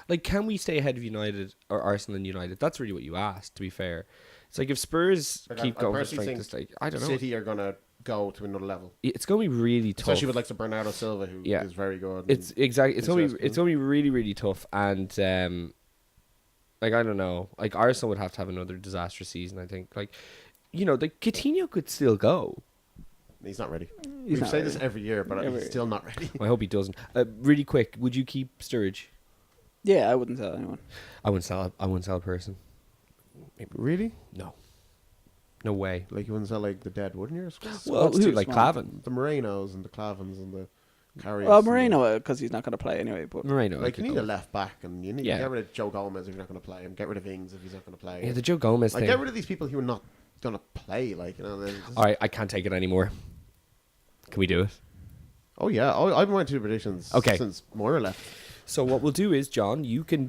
Like, can we stay ahead of United or Arsenal and United? That's really what you asked. To be fair, it's like if Spurs Like, keep I going from personally strength to think strength. I don't know. City are gonna go to another level, It's going to be really tough. especially with like the Bernardo Silva, who Yeah. is very good. It's exactly. It's going to interesting. be really really tough. And like I don't know. Like Arsenal would have to have another disastrous season. I think. Like, you know, the Coutinho could still go. He's not ready. He's We've not said this ready. every year, but Every he's still not ready. I hope he doesn't. Really quick, would you keep Sturridge? Yeah, I wouldn't tell anyone. I wouldn't sell. I wouldn't sell a person. Really? No. No way. Like you wouldn't sell like the dead, wouldn't you? Well, Squad's who, too like small. Clavan? The Morenos and the Clavins and the Carriers. Well, and the- Moreno, because he's not going to play anyway. But Moreno. Like you need a left back, and you need Yeah. to get rid of Joe Gomez if you're not going to play him. Get rid of Ings if he's not going to play. Yeah, the Joe Gomez Like thing. get rid of these people who are not going to play. Like you know. All right, I can't take it anymore. Can we do it? Oh yeah, I've been waiting to do predictions. Okay. Since Moira left. So what we'll do is, John, you can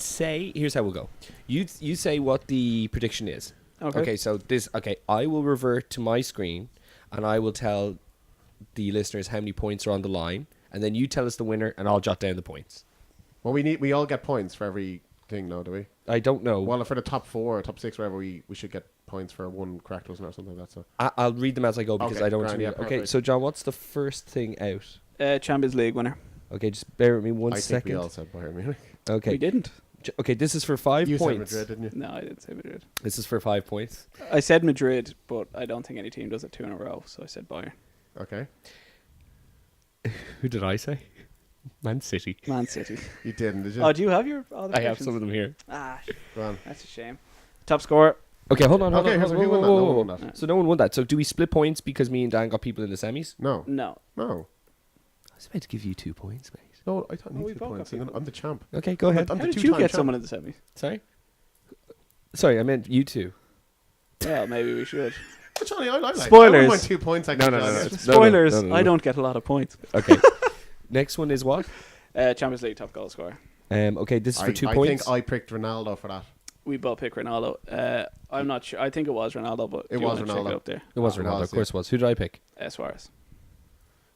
say, here's how we'll go. You say what the prediction is. Okay. I will revert to my screen and I will tell the listeners how many points are on the line, and then you tell us the winner and I'll jot down the points. Well, we all get points for every thing now, do we? I don't know. Well, for the top 4 or top 6, wherever we should get points for one correct listener or something like that. So I'll read them as I go because Okay, I don't want grand, to. yeah, Okay, perfect. so John, what's the first thing out? Champions League winner. Okay, just bear with me one I think second. we all said Bayern Munich. Okay. We didn't. Okay, this is for 5 You points. said Madrid, didn't you? No, I didn't say Madrid. This is for 5 points. I said Madrid, but I don't think any team does it 2 in a row, so I said Bayern. Okay. Who did I say? Man City. Man City. You didn't, did you? Oh, do you have your other I have predictions? some of them here. Ah, Go on. that's a shame. Top scorer. Okay, hold on. Okay, hold so on. who won that? Whoa, No whoa, one whoa. won that. So no one won that. So do we split points because me and Dan got people in the semis? No. No. No. I was about to give you 2 points, mate. No, I thought Oh, we you both points. got people. I'm the champ. Okay, go ahead. I'm How the did you two-time get champ. someone in the semis? Sorry, I meant you two. Well, maybe we should. But Johnny, I like Spoilers. I wouldn't mind 2 points. No. Spoilers, no. I don't get a lot of points. Okay. Next one is what? Champions League top goal scorer. Okay, this is for 2 I points. think I picked Ronaldo for that. We both pick Ronaldo. I'm not sure. I think it was Ronaldo, but It do you was wanna check Ronaldo. it up there? It was It Ronaldo, was, of course it was. Who did I pick? Suarez.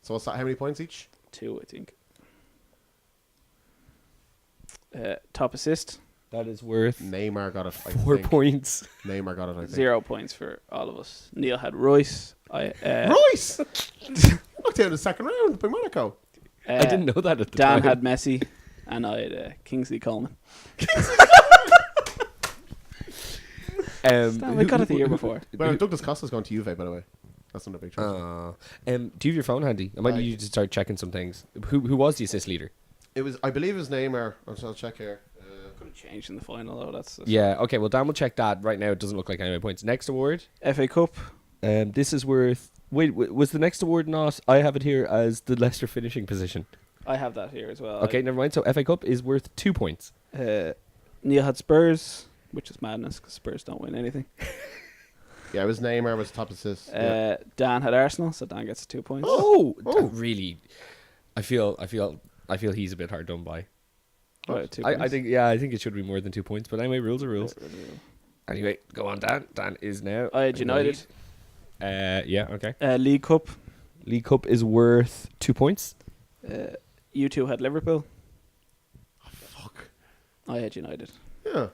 So what's that? How many points each? 2, I think. Top assist. That is worth Neymar got it. I 4 think. points. Neymar got it. I think. 0 points for all of us. Neill had Royce. Royce. Knocked out in the second round by Monaco. I didn't know that at the Dan time. had Messi, and I had Kingsley Coleman. Damn, I got it the year before. Well, Douglas Costa's going to Juve, by the way. That's not a big transfer. Do you have your phone handy? I might need you to start checking some things. Who was the assist leader? It was, I believe, it was Neymar. I'll check here. Could have changed in the final, though. That's Yeah, okay, well, Dan will check that. Right now, it doesn't look like any points. Next award. FA Cup. This is worth... Wait, was the next award not... I have it here as the Leicester finishing position. I have that here as well. Okay, never mind. So FA Cup is worth 2 points. Neil had Spurs, which is madness because Spurs don't win anything. Yeah, it was Neymar was top assist. Yeah. Dan had Arsenal, so Dan gets 2 points. Oh, that really... I feel he's a bit hard done by. Oh, 2 I points. think it should be more than 2 points, but anyway, rules are rules. Anyway, go on, Dan. Dan is now... I had United. Yeah, okay. League Cup. League Cup is worth 2 points. You two had Liverpool. Oh, fuck. I had United. Yeah.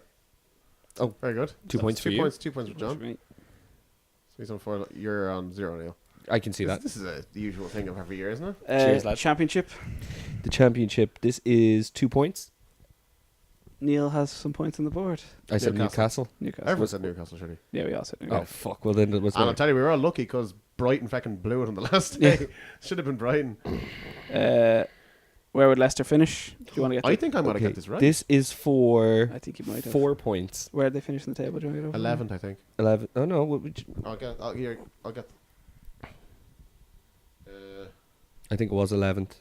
Oh, very good. 2 points for you. 2 points for John. For me. So he's on 4. You're on 0 now. I can see that. This is the usual thing of every year, isn't it? Cheers, lads. Championship. The championship, this is 2 points. Neil has some points on the board. I said Newcastle. Newcastle. Everyone said Newcastle, surely. Yeah, we all said Oh, Newcastle. fuck. Well, then it was... And I'll tell you, we were all lucky because Brighton fucking blew it on the last day. Should have been Brighton. Where would Leicester finish? Do you want to get I to think I might have Okay, got this right. This is for I think you might have. 4 points. Where did they finish in the table? Do you want to get over? 11th, I think. 11. Oh, no. I'll get. I think it was 11th.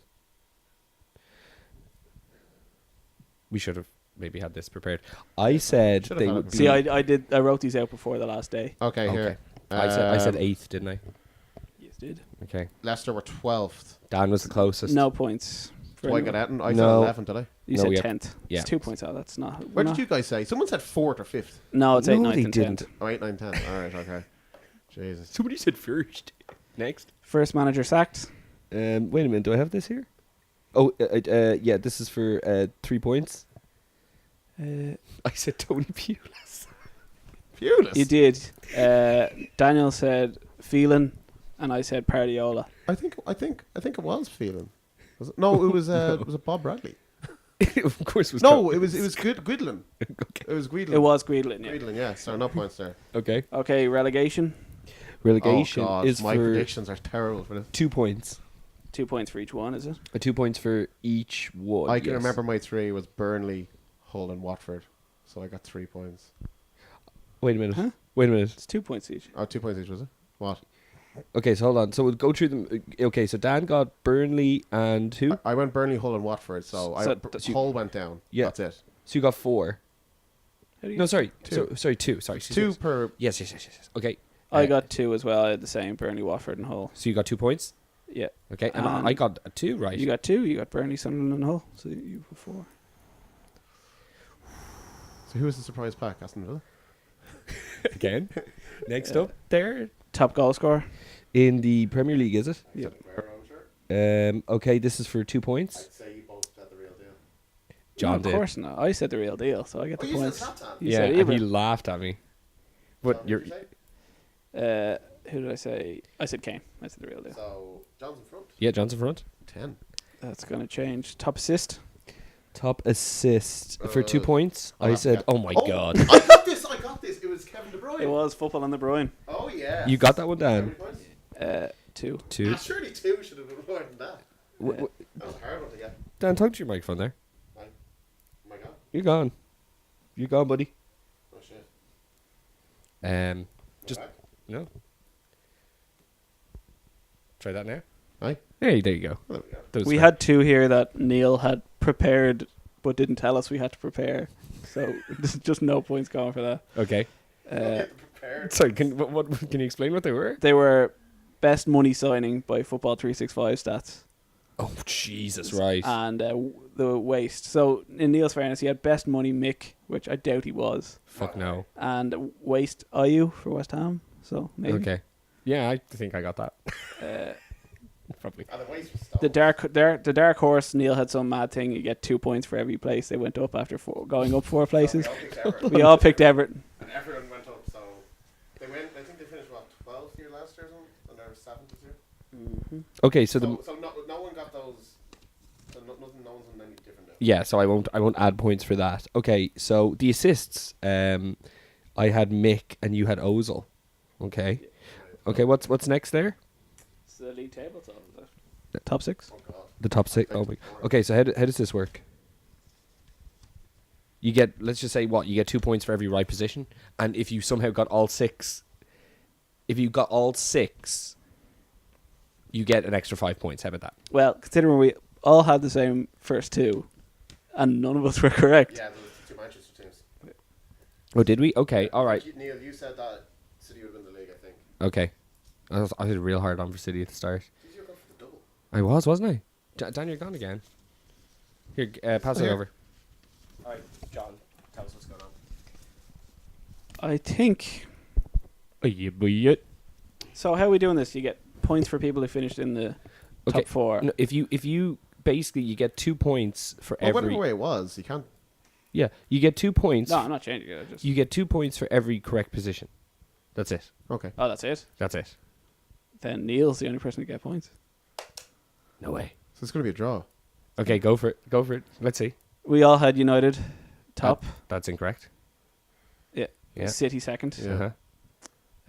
We should have maybe had this prepared. I said Should have they had it would be... See, I wrote these out before the last day. Okay, Okay. here. I said 8th, didn't I? Yes, did. Okay. Leicester were 12th. Dan was the closest. No points. Do I get Eton? I No. said 11th, did I? You No, said we have- 10th. yeah. It's 2 points out. That's not. Where we're did you guys say? Someone said 4th or 5th. No, it's 8, No, 9th, they and didn't. 10th. Oh, 8, 9, 10. Alright, okay. Jesus. Somebody said first. Next. First manager sacked. Wait a minute. Do I have this here? Oh, yeah. This is for 3 points. I said Tony Pulis. Pulis? You did. Daniel said Phelan, and I said Pardiola. I think it was Phelan. Was it? No, it was Bob Bradley. Of course, it was No, it was Guidlin. Okay. It was Guidlin. It was Guidlin, yeah. Guidlin, yeah. So no points there. Okay. Okay, relegation. Relegation oh God, is my for predictions are terrible for this. 2 points. 2 points for each one, is it? 2 points for each one. I can yes. remember my 3 was Burnley, Hull, and Watford. So I got 3 points. Wait a minute. Huh? Wait a minute. It's 2 points each. Oh, 2 points each, was it? What? Okay, so hold on. So we'll go through them. Okay, so Dan got Burnley and who? I went Burnley, Hull, and Watford. So, Hull went down. Yeah. That's it. So you got 4. How do you No, sorry. 2. Sorry, 2. Sorry. 2 per. Yes. Okay. I got 2 as well. I had the same, Burnley, Watford, and Hull. So you got 2 points. Yeah. Okay, and I got a 2 right. You got 2. You got Burnley, Sunderland, and Hull. So you have 4. So who was the surprise pack? Aston Villa. Again. Next up there Top goal scorer. in the Premier League, is it? Yeah. Okay, this is for 2 points. I'd say you both said the real deal. John of did. course not. I said the real deal, so I get the you points. said Satan. You Yeah, said and he Ibra. laughed at me. But you're Who did I say? I said Kane. I said the real deal. So John's in front. yeah, John's in front. 10. That's going to change. Top assist. Top assist for 2 points. I'll I have to said, get- "Oh my god." I got this. It was Kevin De Bruyne. It was football on the Bruyne. Oh yeah. You got that one How down. many points? 2. 2. Surely 2 should have been more than that. W- That was a hard one to get. Dan, talk to your microphone there. Oh my god. You're gone. You're gone, buddy. Oh shit. Just Back. no. Try that now. Aye. Hey, there you go. There we go. That was We fair. had 2 here that Neill had prepared but didn't tell us we had to prepare. So there's just no points going for that. Okay. Prepared. Sorry, what can you explain what they were? They were best money signing by Football 365 stats. Oh Jesus, right. And the waste. So in Neil's fairness, he had best money Mick, which I doubt he was, Fuck no. and waste IU for West Ham. So maybe. Okay. Yeah, I think I got that. Probably. And the waste was stolen. The dark horse, Neil had some mad thing. You get 2 points for every place they went up after going up 4 places. So we all picked Everton. We all picked Everton. And Everton went up, so they went. I think they finished what 12th here last year, or something, and they're 7th this year. Okay, so the So no one got those. So no one's on any different now. yeah, so I won't add points for that. Okay, so the assists, I had Mick and you had Ozil. Okay. Okay, what's next there? It's the league table top 6. Oh god. The top 6. Oh my. Okay, so how does this work? You get, let's just say you get 2 points for every right position, and if you somehow got all 6, you get an extra 5 points. How about that? Well, considering we all had the same first 2, and none of us were correct. Yeah, there was 2 Manchester teams. Oh, did we? Okay, all right. Neil, you said that City would win the league. I think. Okay. I did real hard on for City at the start. Did you go for the double? I was, wasn't I? Dan, you're gone again. Here, pass it Here. over. All right, John, tell us what's going on. I think. Oh, yeah, boy. So how are we doing this? You get points for people who finished in the Okay. top 4. No, if you basically you get 2 points for Oh, every. whatever way it was, you can't. Yeah, you get 2 points. No, I'm not changing it. I just. You get 2 points for every correct position. That's it. Okay. Oh, that's it. That's it. Then Neil's the only person to get points. No way. So it's going to be a draw. Okay, go for it. Go for it. Let's see. We all had United top. That's incorrect. Yeah. Yeah. City second. Yeah.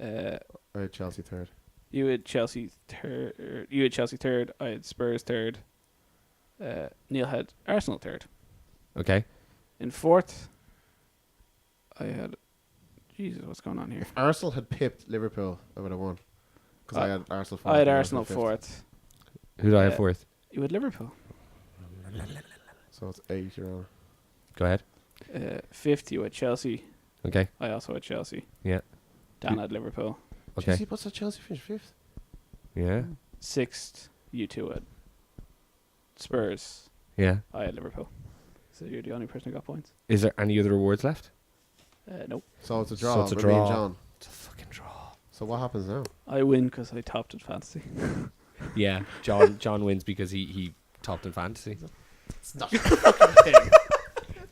Uh, I had Chelsea third. you had Chelsea third. You had Chelsea third. I had Spurs third. Neil had Arsenal third. Okay. In fourth, I had. Jesus, what's going on here? If Arsenal had pipped Liverpool, I would have won. Because I had Arsenal fourth. I had and Arsenal fifth. fourth. Who do I have Yeah. fourth? You had Liverpool. So it's 8 you're on. Go ahead. Fifth, you had Chelsea. Okay. I also had Chelsea. Yeah. Dan had Liverpool. Okay. Chelsea, what's that Chelsea finish 5th? Yeah. Sixth, you two had Spurs. Yeah. I had Liverpool. So you're the only person who got points. Is there any other awards left? Nope. So it's a draw. So it's a with me and draw. John. It's a fucking draw. So what happens now? I win because I topped at fantasy. Yeah. John wins because he topped in fantasy. It's not.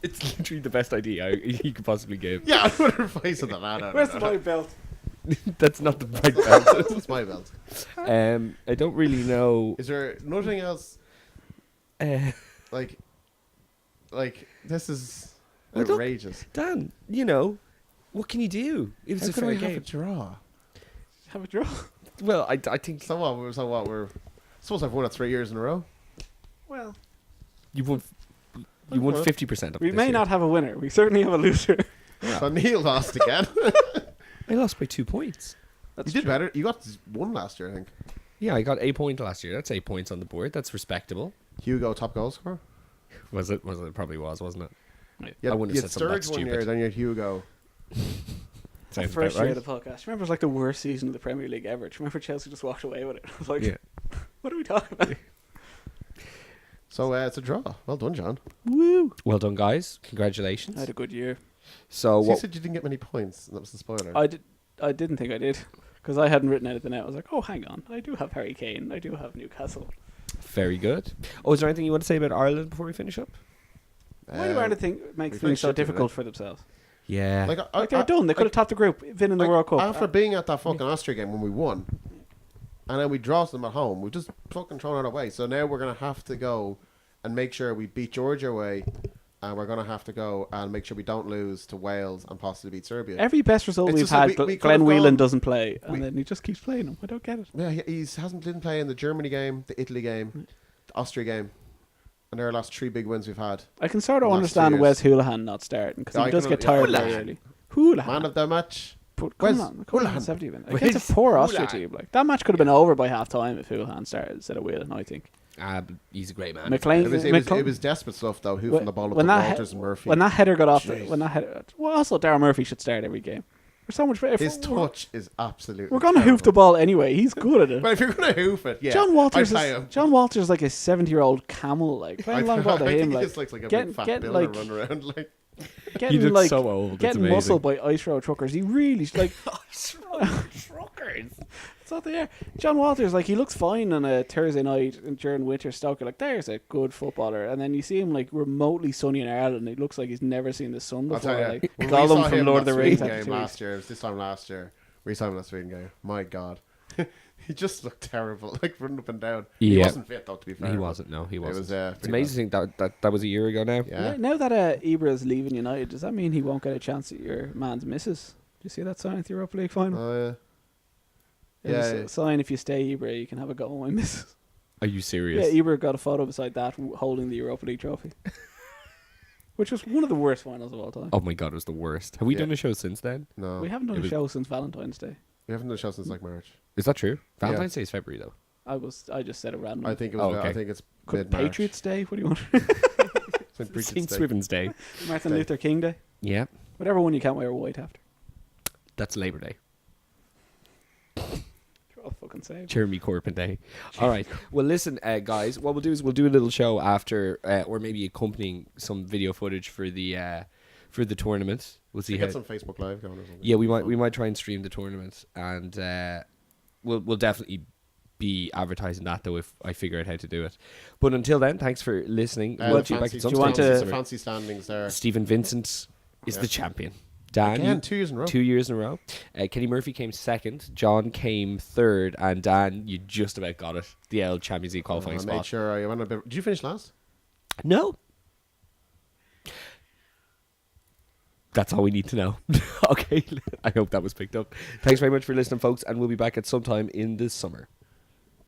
It's literally the best idea he could possibly give. Yeah, I would have replaced the man. Where's the my belt? That's not the right belt. That's my belt. I don't really know. Is there nothing else? Like this is Well, look, outrageous. Dan, what can you do? It was How a could fair I have a game. draw? Have a draw. Well, I think So what? We're suppose I've won it 3 years in a row. Well, you won 50% of we this may year. not have a winner. We certainly have a loser. So Neil lost again. I lost by 2 points. You did better. You got 1 last year, I think. Yeah, I got 8 points last year. That's 8 points on the board. That's respectable. Hugo top goal scorer. Was it? It probably was, wasn't it? Yeah, I wouldn't you have had said something that Sturridge 1 year, stupid. then you had Hugo. Sounds First about year right. of the podcast. Remember, it was like the worst season of the Premier League ever. Do you remember Chelsea just walked away with it? It was like, Yeah. What are we talking about? So it's a draw. Well done, John. Woo! Well done, guys. Congratulations. I had a good year. So You what? said you didn't get many points. That was the spoiler. I didn't think I did because I hadn't written anything out. I was like, oh, hang on, I do have Harry Kane. I do have Newcastle. Very good. Oh, is there anything you want to say about Ireland before we finish up? Why do Ireland make we things so finished it, difficult for themselves? Yeah. Like they're done. They could have topped the group, been in the World Cup. After being at that fucking Austria game when we won, and then we draw them at home, we've just fucking thrown it away. So now we're going to have to go and make sure we beat Georgia away, and we're going to have to go and make sure we don't lose to Wales and possibly beat Serbia. Every best result It's we've just like had, we could Glenn have Whelan gone- doesn't play, and we- then he just keeps playing them. I don't get it. Yeah, he hasn't didn't play in the Germany game, the Italy game, the Austria game, and they're our last 3 big wins we've had. I can sort of Last 2 understand years. Wes Hoolahan not starting because Yeah, he I does can- get yeah, tired very Hoolahan. early. Hoolahan. Man of the match. But Wes come on, Hoolahan. 70 minutes. Wes Against a poor Austria Hoolahan. team. Like, that match could have been over by half time if Hoolahan started instead of Whelan, I think. But he's a great man. McLean, It was desperate stuff though. Who from the ball up to Walters and Murphy. When that header got off, Jeez. well, also Darryl Murphy should start every game. There's so much better. His touch is absolutely. We're gonna hoof the ball anyway. He's good at it. But if you're gonna hoof it, yeah. John Walters I'd play him. John Walters is like a 70-year-old camel. Like playing long ball to I him. think he Like just looks like a getting- big fat getting, builder like- running around like. He getting looks like so old. It's getting amazing. muscled by ice road truckers. He really like. Truckers. It's not there. John Walters, like, he looks fine on a Thursday night during winter Stoke. You're like, there's a good footballer. And then you see him, like, remotely sunny in Ireland. He looks like he's never seen the sun I'll before. tell you, Like, when we Gollum saw from him Lord of the that Rings. Sweden after game 2 last year, it was this time last year. We saw him in that Sweden game. My God, he just looked terrible, like running up and down. He Yeah. wasn't fit though, to be fair. He wasn't. No, he wasn't. was, it's pretty amazing that was a year ago now. Yeah. Now that Ibra's leaving United, does that mean he won't get a chance at your man's missus? Do you see that sign at the Europa League final? Oh There's yeah. a sign, if you stay Ibra, you can have a go on my missus. Are you serious? Yeah, Ibra got a photo beside that holding the Europa League trophy. Which was one of the worst finals of all time. Oh my god, it was the worst. Have we Yeah. done a show since then? No, We haven't done It a was- show since Valentine's Day. we haven't done a show since like March. Is that true? Valentine's Day is February though. I just said it randomly. I think it was. Oh, okay. I think it's Could mid-March. Patriots Day? What do you want? St. Bridget's St. Day. Swithin's Day. Martin Day. Luther King Day? Yeah, Whatever one you can't wear white after. that's Labor Day. I'll fucking say. Jeremy Corbyn Day. All right. Well, listen, guys. What we'll do is we'll do a little show after, or maybe accompanying some video footage for the tournament. We'll see Get how. some Facebook Live going or something. Yeah, we might try and stream the tournament, and we'll definitely be advertising that though if I figure out how to do it. But until then, thanks for listening. We'll be back at some do you want stage to- this the summer. fancy standings there? Stephen Vincent is Yeah. the champion. Dan, Again, 2 years in a row. 2 years in a row. Kenny Murphy came second. John came third, and Dan, you just about got it. The L Champions League qualifying I spot. made sure I went a bit. Did you finish last? No. That's all we need to know. Okay, I hope that was picked up. Thanks very much for listening, folks, and we'll be back at some time in the summer.